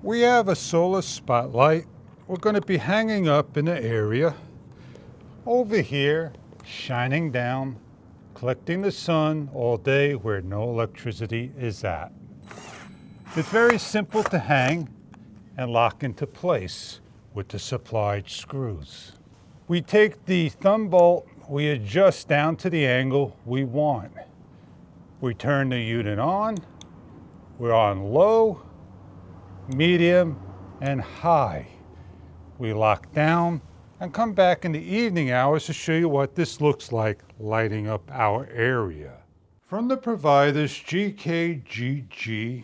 We have a solar spotlight we're going to be hanging up in the area over here, shining down, collecting the sun all day where no electricity is at. It's very simple to hang and lock into place with the supplied screws. We take the thumb bolt, we adjust down to the angle we want. We turn the unit on, we're on low, medium, and high. We lock down and come back in the evening hours to show you what this looks like lighting up our area. From the providers GKGG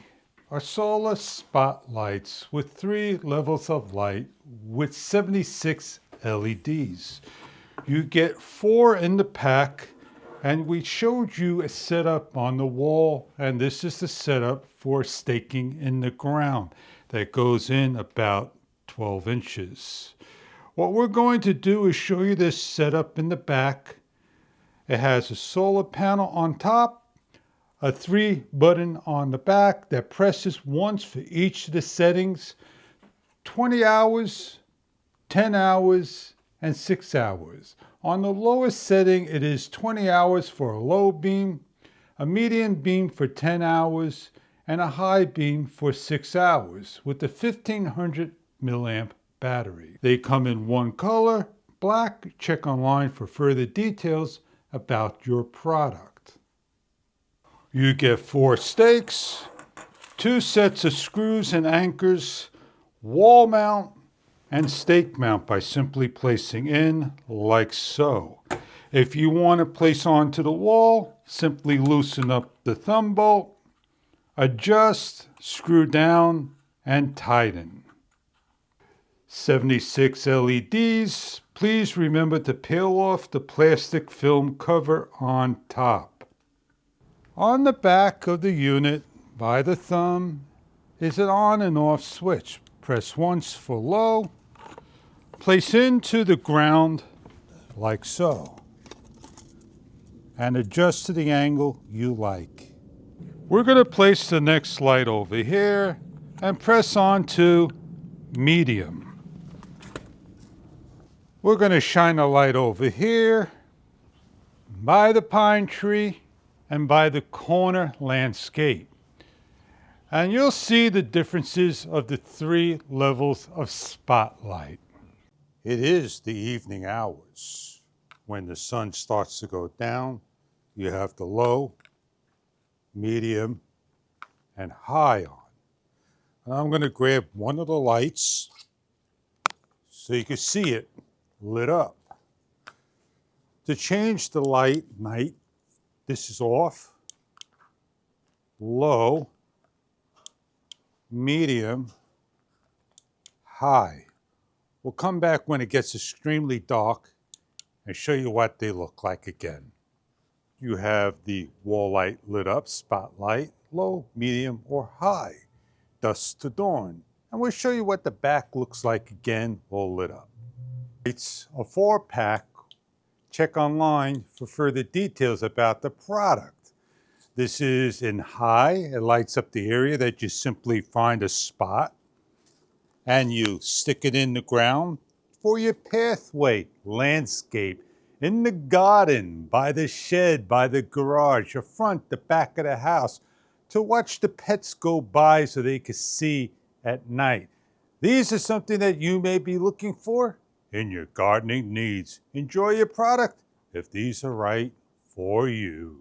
are solar spotlights with 3 levels of light with 76 LEDs. You get 4 in the pack, and we showed you a setup on the wall, and this is the setup for staking in the ground that goes in about 12 inches. What we're going to do is show you this setup in the back. It has a solar panel on top, a 3 button on the back that presses once for each of the settings: 20 hours, 10 hours, and 6 hours. On the lowest setting, it is 20 hours for a low beam, a medium beam for 10 hours, and a high beam for 6 hours with the 1500 milliamp battery. They come in one color, black. Check online for further details about your product. You get 4 stakes, 2 sets of screws and anchors, wall mount, and stake mount by simply placing in like so. If you want to place onto the wall, simply loosen up the thumb bolt, adjust, screw down, and tighten. 76 LEDs. Please remember to peel off the plastic film cover on top. On the back of the unit by the thumb is an on and off switch. Press once for low, place into the ground like so, and adjust to the angle you like. We're going to place the next light over here and press on to medium. We're going to shine a light over here by the pine tree and by the corner landscape. And you'll see the differences of the 3 levels of spotlight. It is the evening hours. When the sun starts to go down, you have the low, medium, and high on. And I'm going to grab one of the lights so you can see it lit up. To change the night, this is off, low, medium, high. We'll come back when it gets extremely dark and show you what they look like again. You have the wall light lit up, spotlight, low, medium, or high, dusk to dawn. And we'll show you what the back looks like again, all lit up. It's a 4-pack. Check online for further details about the product. This is in high. It lights up the area that you simply find a spot and you stick it in the ground for your pathway, landscape, in the garden, by the shed, by the garage, the front, the back of the house, to watch the pets go by so they can see at night. These are something that you may be looking for in your gardening needs. Enjoy your product if these are right for you.